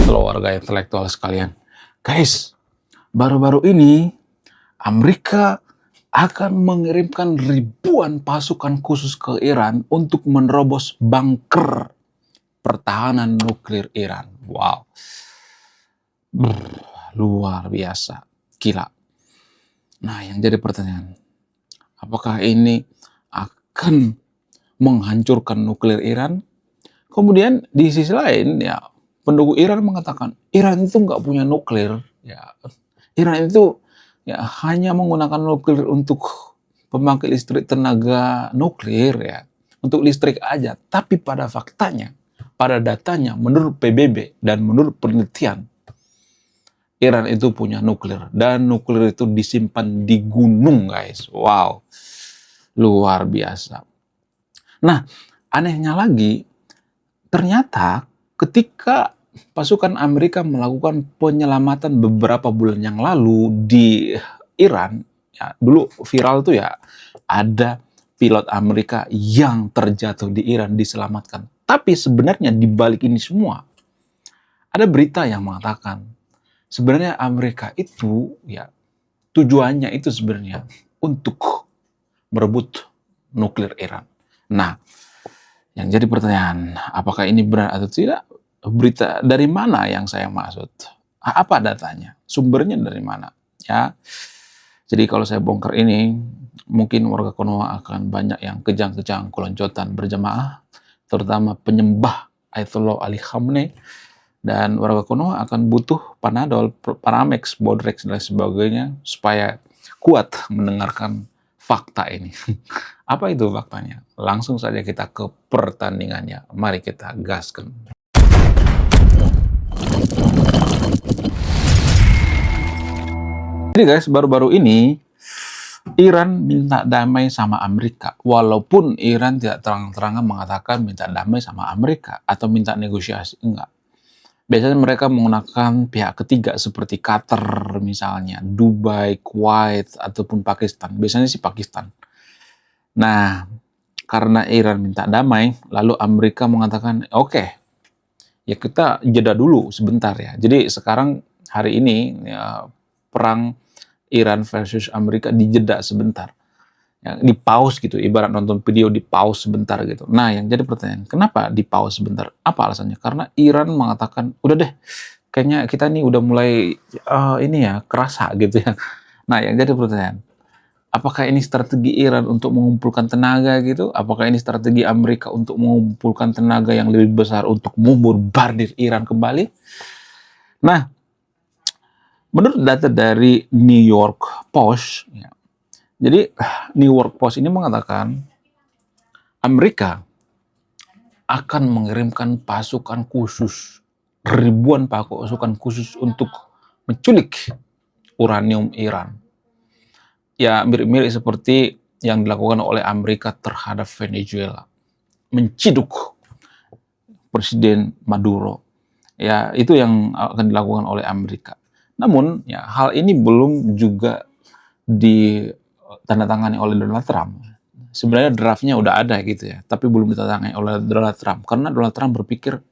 Halo warga intelektual sekalian. Guys, baru-baru ini Amerika akan mengirimkan ribuan pasukan khusus ke Iran untuk menerobos bunker pertahanan nuklir Iran. Wow. Luar biasa. Gila. Nah, yang jadi pertanyaan, apakah ini akan menghancurkan nuklir Iran? Kemudian di sisi lain, ya, pendukung Iran mengatakan Iran itu nggak punya nuklir. Ya, Iran itu ya hanya menggunakan nuklir untuk pembangkit listrik tenaga nuklir, ya, untuk listrik aja. Tapi pada faktanya, pada datanya, menurut PBB dan menurut penelitian, Iran itu punya nuklir dan nuklir itu disimpan di gunung, guys. Wow, luar biasa. Nah, anehnya lagi, ternyata ketika pasukan Amerika melakukan penyelamatan beberapa bulan yang lalu di Iran, ya, dulu viral tuh ya, ada pilot Amerika yang terjatuh di Iran diselamatkan. Tapi sebenarnya di balik ini semua, ada berita yang mengatakan sebenarnya Amerika itu ya tujuannya itu sebenarnya untuk merebut nuklir Iran. Nah, yang jadi pertanyaan, apakah ini benar atau tidak? Berita dari mana yang saya maksud? Apa datanya? Sumbernya dari mana? Ya. Jadi kalau saya bongkar ini, mungkin warga Konoha akan banyak yang kejang-kejang keloncotan berjamaah, terutama penyembah Ayatollah Ali Khamenei, dan warga Konoha akan butuh Panadol, Paramex, Bodrex, dan lain sebagainya supaya kuat mendengarkan fakta ini. Apa itu faktanya? Langsung saja kita ke pertandingannya. Mari kita gaskan. Jadi guys, baru-baru ini Iran minta damai sama Amerika. Walaupun Iran tidak terang-terangan mengatakan minta damai sama Amerika atau minta negosiasi, enggak. Biasanya mereka menggunakan pihak ketiga seperti Qatar misalnya, Dubai, Kuwait, ataupun Pakistan. Biasanya sih Pakistan. Nah, karena Iran minta damai, lalu Amerika mengatakan, oke, ya kita jeda dulu sebentar ya. Jadi sekarang hari ini ya, perang Iran versus Amerika dijeda sebentar. Ya, di pause gitu, ibarat nonton video di pause sebentar gitu. Nah, yang jadi pertanyaan, kenapa di pause sebentar? Apa alasannya? Karena Iran mengatakan, udah deh, kayaknya kita nih udah mulai ini ya, kerasa gitu ya. Nah, yang jadi pertanyaan, apakah ini strategi Iran untuk mengumpulkan tenaga gitu? Apakah ini strategi Amerika untuk mengumpulkan tenaga yang lebih besar untuk membombardir Iran kembali? Nah, menurut data dari New York Post, ya, jadi New York Post ini mengatakan Amerika akan mengirimkan pasukan khusus, ribuan pasukan khusus untuk menculik uranium Iran. Ya, mirip-mirip seperti yang dilakukan oleh Amerika terhadap Venezuela. Menciduk Presiden Maduro. Ya, itu yang akan dilakukan oleh Amerika. Namun, ya, hal ini belum juga ditandatangani oleh Donald Trump. Sebenarnya draftnya udah ada gitu ya, tapi belum ditandatangani oleh Donald Trump. Karena Donald Trump berpikir,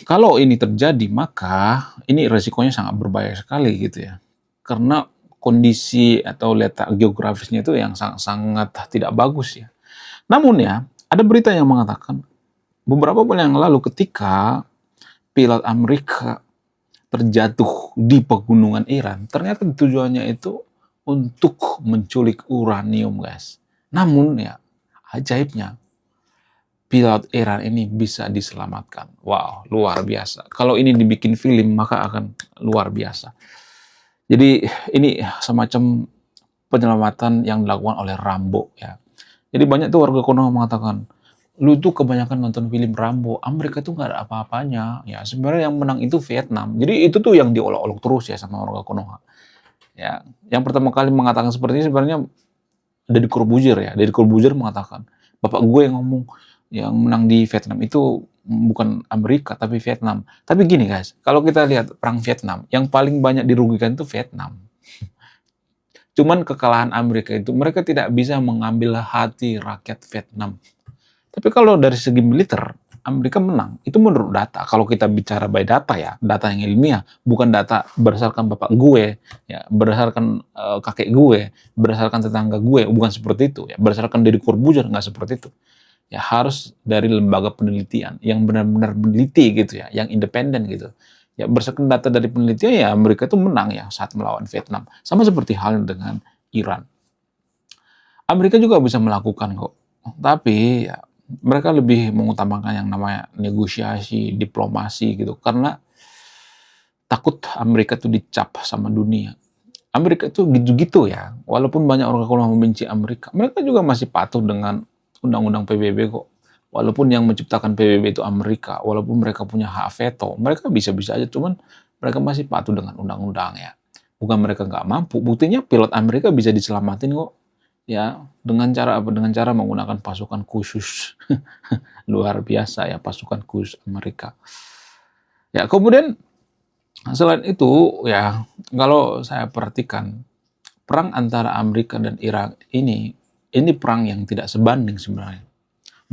kalau ini terjadi, maka ini resikonya sangat berbahaya sekali gitu ya. Karena kondisi atau letak geografisnya itu yang sangat tidak bagus ya. Namun ya, ada berita yang mengatakan beberapa bulan yang lalu ketika pilot Amerika terjatuh di pegunungan Iran, ternyata tujuannya itu untuk menculik uranium, guys. Namun ya, ajaibnya pilot Iran ini bisa diselamatkan. Wow, luar biasa. Kalau ini dibikin film, maka akan luar biasa. Jadi ini semacam penyelamatan yang dilakukan oleh Rambo ya. Jadi banyak tuh warga Konoha mengatakan, lu tuh kebanyakan nonton film Rambo, Amerika tuh nggak ada apa-apanya. Ya sebenarnya yang menang itu Vietnam. Jadi itu tuh yang diolok-olok terus ya sama warga Konoha. Ya, yang pertama kali mengatakan seperti ini sebenarnya Deddy Corbuzier ya. Deddy Corbuzier mengatakan, bapak gue yang ngomong yang menang di Vietnam itu bukan Amerika tapi Vietnam. Tapi gini guys, kalau kita lihat perang Vietnam, yang paling banyak dirugikan itu Vietnam. Cuman kekalahan Amerika itu, mereka tidak bisa mengambil hati rakyat Vietnam. Tapi kalau dari segi militer, Amerika menang. Itu menurut data. Kalau kita bicara by data ya, data yang ilmiah, bukan data berdasarkan bapak gue, ya, berdasarkan kakek gue, berdasarkan tetangga gue, bukan seperti itu. Ya, berdasarkan Deddy Corbuzier nggak seperti itu. Ya harus dari lembaga penelitian yang benar-benar meneliti gitu ya, yang independen gitu. Ya berdasarkan data dari penelitian ya Amerika itu menang ya saat melawan Vietnam. Sama seperti hal dengan Iran. Amerika juga bisa melakukan kok. Tapi ya, mereka lebih mengutamakan yang namanya negosiasi, diplomasi gitu. Karena takut Amerika tuh dicap sama dunia. Amerika itu gitu-gitu ya. Walaupun banyak orang kalau membenci Amerika, mereka juga masih patuh dengan undang-undang PBB kok. Walaupun yang menciptakan PBB itu Amerika, walaupun mereka punya hak veto, mereka bisa-bisa aja. Cuman mereka masih patuh dengan undang-undang ya. Bukan mereka nggak mampu. Buktinya pilot Amerika bisa diselamatin kok. Ya, dengan cara apa? Dengan cara menggunakan pasukan khusus. Luar biasa ya, pasukan khusus Amerika. Ya, kemudian selain itu ya, kalau saya perhatikan perang antara Amerika dan Irak ini perang yang tidak sebanding sebenarnya.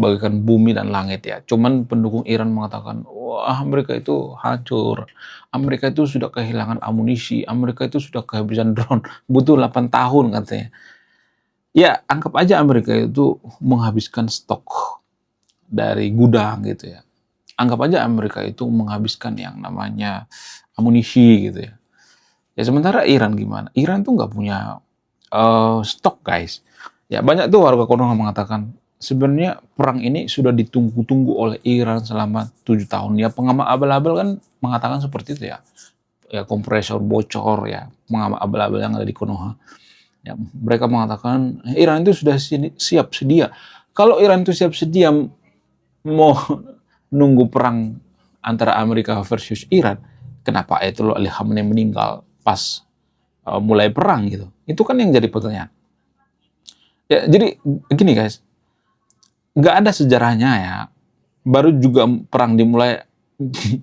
Bagaikan bumi dan langit ya. Cuman pendukung Iran mengatakan, wah Amerika itu hancur. Amerika itu sudah kehilangan amunisi. Amerika itu sudah kehabisan drone. Butuh 8 tahun katanya. Ya, anggap aja Amerika itu menghabiskan stok dari gudang gitu ya. Anggap aja Amerika itu menghabiskan yang namanya amunisi gitu ya. Ya sementara Iran gimana? Iran tuh nggak punya stok guys. Ya banyak tuh warga Konoha mengatakan sebenarnya perang ini sudah ditunggu-tunggu oleh Iran selama 7 tahun. Ya pengamat abal-abal kan mengatakan seperti itu ya. Ya kompresor bocor ya, pengamat abal-abal yang ada di Konoha. Ya, mereka mengatakan Iran itu sudah siap sedia. Kalau Iran itu siap sedia mau nunggu perang antara Amerika versus Iran, kenapa Ayatollah Ali Khamenei meninggal pas mulai perang gitu? Itu kan yang jadi pertanyaan. Ya, jadi gini guys, nggak ada sejarahnya ya. Baru juga perang dimulai,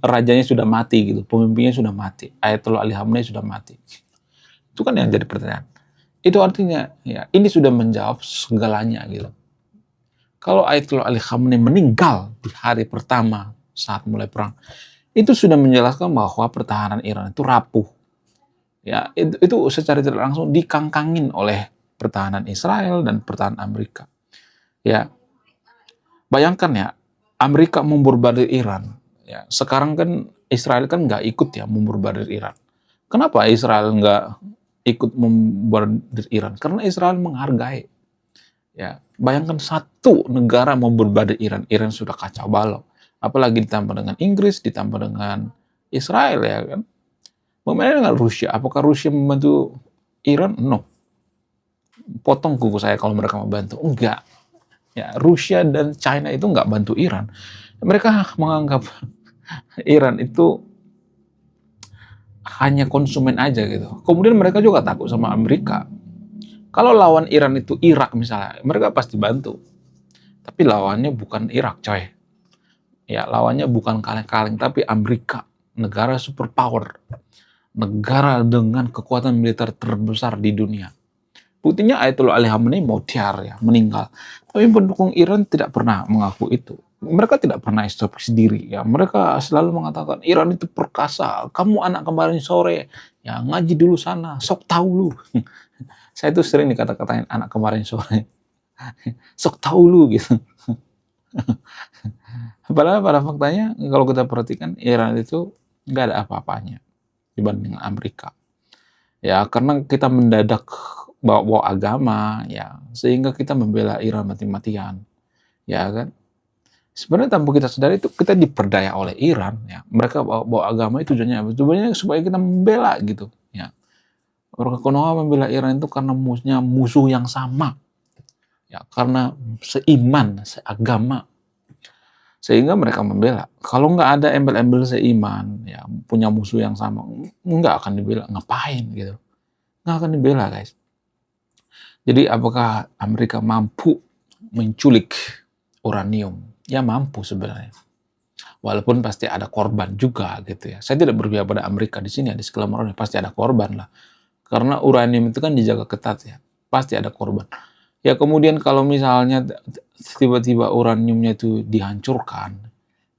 rajanya sudah mati gitu, pemimpinnya sudah mati, Ayatollah Ali Khamenei sudah mati. Itu kan yang jadi pertanyaan. Itu artinya ya ini sudah menjawab segalanya gitu. Kalau Ayatollah Ali Khamenei meninggal di hari pertama saat mulai perang, itu sudah menjelaskan bahwa pertahanan Iran itu rapuh. Ya, itu secara tidak langsung dikangkangin oleh pertahanan Israel dan pertahanan Amerika. Ya, bayangkan ya, Amerika membombardir Iran. Ya, sekarang kan Israel kan nggak ikut ya membombardir Iran. Kenapa Israel nggak ikut membombardir Iran? Karena Israel menghargai. Ya, bayangkan satu negara membombardir Iran, Iran sudah kacau balau. Apalagi ditambah dengan Inggris, ditambah dengan Israel ya kan. Bagaimana dengan Rusia? Apakah Rusia membantu Iran? No. Potong kuku saya kalau mereka membantu. Enggak. Ya, Rusia dan China itu enggak bantu Iran. Mereka menganggap Iran itu hanya konsumen aja gitu. Kemudian mereka juga takut sama Amerika. Kalau lawan Iran itu Irak misalnya, mereka pasti bantu. Tapi lawannya bukan Irak, coy. Ya, lawannya bukan kaleng-kaleng, tapi Amerika, negara superpower. Negara dengan kekuatan militer terbesar di dunia. Buktinya Ayatollah Ali Khamenei mau ya, meninggal. Tapi pendukung Iran tidak pernah mengaku itu. Mereka tidak pernah introspeksi diri ya. Mereka selalu mengatakan Iran itu perkasa. Kamu anak kemarin sore ya ngaji dulu sana, sok tahu lu. Saya itu sering dikata-katain anak kemarin sore. Sok tahu lu gitu. Padahal pada faktanya kalau kita perhatikan Iran itu nggak ada apa-apanya dibanding Amerika. Ya, karena kita mendadak bawa agama, ya, sehingga kita membela Iran mati-matian. Ya kan? Sebenarnya tanpa kita sadari itu kita diperdaya oleh Iran, ya. Mereka bawa agama itu tujuannya apa? Tujuannya supaya kita membela gitu, ya. Orang Konoha membela Iran itu karena musuh yang sama. Ya, karena seiman, seagama. Sehingga mereka membela. Kalau nggak ada embel-embel seiman, ya punya musuh yang sama, nggak akan dibela. Ngapain gitu? Nggak akan dibela, guys. Jadi apakah Amerika mampu menculik uranium? Ya mampu sebenarnya. Walaupun pasti ada korban juga gitu ya. Saya tidak berpihak pada Amerika di sini, di sekelumit orang pasti ada korban lah. Karena uranium itu kan dijaga ketat ya. Pasti ada korban. Ya kemudian kalau misalnya tiba-tiba uraniumnya itu dihancurkan,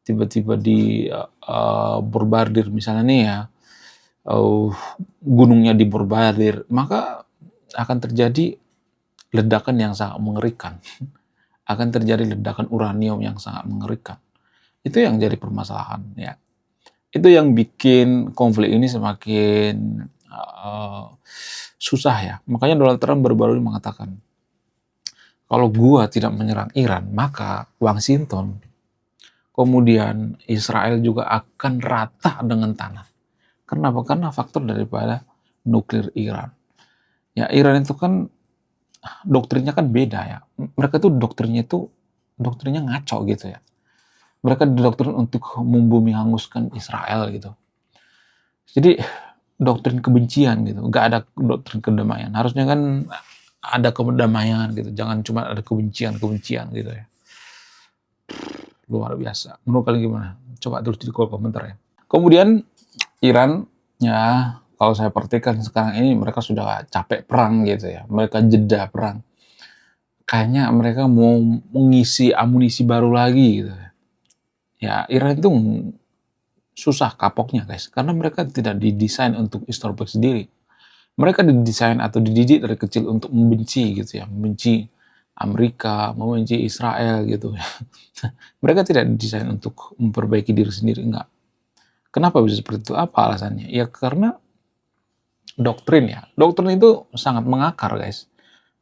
tiba-tiba bombardir misalnya nih ya, gunungnya dibombardir, maka akan terjadi ledakan yang sangat mengerikan. Akan terjadi ledakan uranium yang sangat mengerikan. Itu yang jadi permasalahan ya. Itu yang bikin konflik ini semakin susah ya. Makanya Donald Trump baru-baru ini mengatakan, kalau gua tidak menyerang Iran, maka Washington, kemudian Israel juga akan rata dengan tanah. Kenapa? Karena faktor daripada nuklir Iran. Ya, Iran itu kan doktrinnya kan beda ya. Mereka tuh doktrinnya ngaco gitu ya. Mereka didoktrin untuk membumi hanguskan Israel gitu. Jadi doktrin kebencian gitu. Gak ada doktrin kedamaian. Harusnya kan ada kedamaian gitu. Jangan cuma ada kebencian gitu ya. Luar biasa. Menurut kalian gimana? Coba tulis di kolom komentar ya. Kemudian Iran ya, kalau saya perhatikan sekarang ini mereka sudah capek perang gitu ya. Mereka jeda perang. Kayaknya mereka mau mengisi amunisi baru lagi gitu. Ya, Iran itu susah kapoknya guys. Karena mereka tidak didesain untuk introspeksi sendiri. Mereka didesain atau dididik dari kecil untuk membenci gitu ya. Membenci Amerika, membenci Israel gitu ya. Mereka tidak didesain untuk memperbaiki diri sendiri, enggak. Kenapa bisa seperti itu? Apa alasannya? Ya karena doktrin ya. Doktrin itu sangat mengakar guys.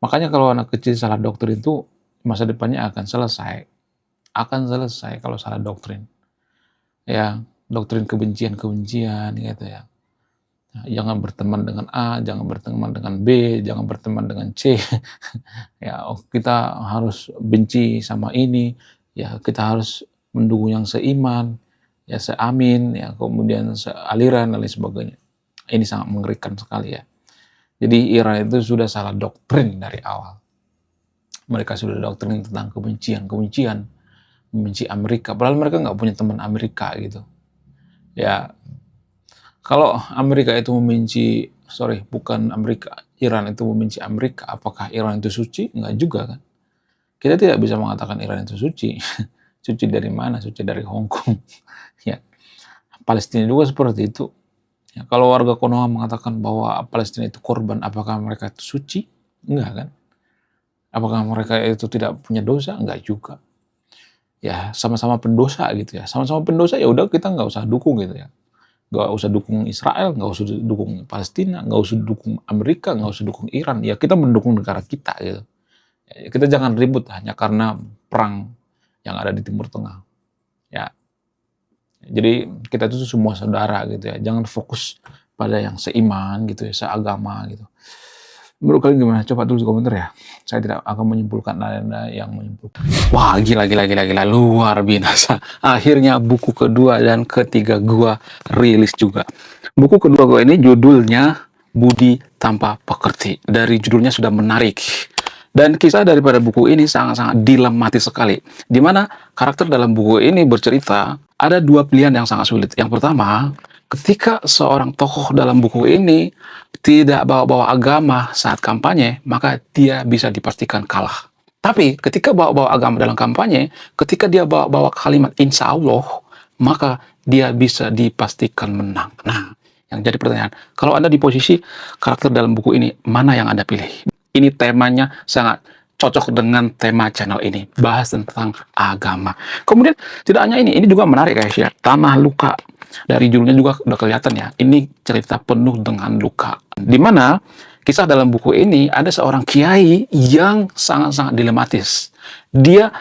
Makanya kalau anak kecil salah doktrin itu masa depannya akan selesai. Akan selesai kalau salah doktrin. Ya, doktrin kebencian gitu ya. Jangan berteman dengan A, jangan berteman dengan B, jangan berteman dengan C. Ya, kita harus benci sama ini. Ya, kita harus mendukung yang seiman, ya seamin, ya kemudian sealiran dan lain sebagainya. Ini sangat mengerikan sekali ya. Jadi Iran itu sudah salah doktrin dari awal. Mereka sudah doktrin tentang kebencian, membenci Amerika. Padahal mereka nggak punya teman Amerika gitu. Ya, kalau Amerika itu Iran itu membenci Amerika, apakah Iran itu suci? Enggak juga kan. Kita tidak bisa mengatakan Iran itu suci. Suci dari mana? Suci dari Hong Kong. Ya. Palestina juga seperti itu. Ya, kalau warga Konoha mengatakan bahwa Palestina itu korban, apakah mereka itu suci? Enggak kan. Apakah mereka itu tidak punya dosa? Enggak juga. Ya, sama-sama pendosa gitu ya. Sama-sama pendosa, ya udah kita nggak usah dukung gitu ya. Nggak usah dukung Israel, nggak usah dukung Palestina, nggak usah dukung Amerika, nggak usah dukung Iran. Ya kita mendukung negara kita gitu. Ya, kita jangan ribut hanya karena perang yang ada di Timur Tengah. Ya, jadi kita itu semua saudara gitu ya. Jangan fokus pada yang seiman gitu ya, seagama gitu. Menurut kalian gimana? Coba tulis di komentar ya. Saya tidak akan menyimpulkan ada yang menyimpulkan. Wah, gila, luar biasa. Akhirnya buku kedua dan ketiga gua rilis juga. Buku kedua gua ini judulnya Budi Tanpa Pekerti. Dari judulnya sudah menarik. Dan kisah daripada buku ini sangat-sangat dilematis sekali. Di mana karakter dalam buku ini bercerita ada dua pilihan yang sangat sulit. Yang pertama, ketika seorang tokoh dalam buku ini tidak bawa-bawa agama saat kampanye, maka dia bisa dipastikan kalah. Tapi ketika bawa-bawa agama dalam kampanye, ketika dia bawa-bawa kalimat insya Allah, maka dia bisa dipastikan menang. Nah, yang jadi pertanyaan, kalau Anda di posisi karakter dalam buku ini, mana yang Anda pilih? Ini temanya sangat cocok dengan tema channel ini, bahas tentang agama. Kemudian tidak hanya ini juga menarik guys ya, Tanah Luka. Dari judulnya juga udah kelihatan ya, ini cerita penuh dengan luka. Dimana kisah dalam buku ini ada seorang kiai yang sangat-sangat dilematis. Dia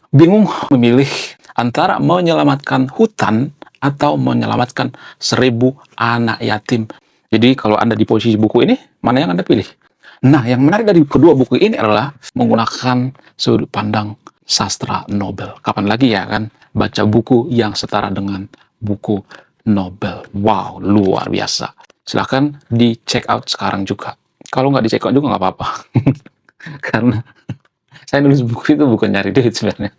bingung memilih antara menyelamatkan hutan atau menyelamatkan 1000 anak yatim. Jadi kalau Anda di posisi buku ini, mana yang Anda pilih? Nah, yang menarik dari kedua buku ini adalah menggunakan sudut pandang sastra Nobel. Kapan lagi ya kan baca buku yang setara dengan buku Nobel. Wow, luar biasa. Silahkan di check out sekarang juga. Kalau nggak di check out juga nggak apa-apa. Karena saya nulis buku itu bukan nyari duit sebenarnya.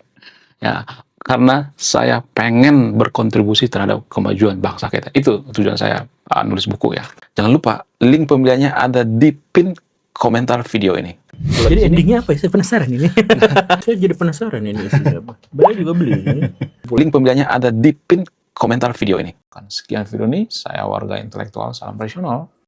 Ya, karena saya pengen berkontribusi terhadap kemajuan bangsa kita. Itu tujuan saya nulis buku ya. Jangan lupa link pembeliannya ada di pin komentar video ini. Jadi endingnya apa ya? Saya penasaran ini. Saya jadi penasaran ini isinya apa. Beliau juga beli. Link pembeliannya ada di pin komentar video ini. Sekian video ini, saya Warga Intelektual, salam profesional.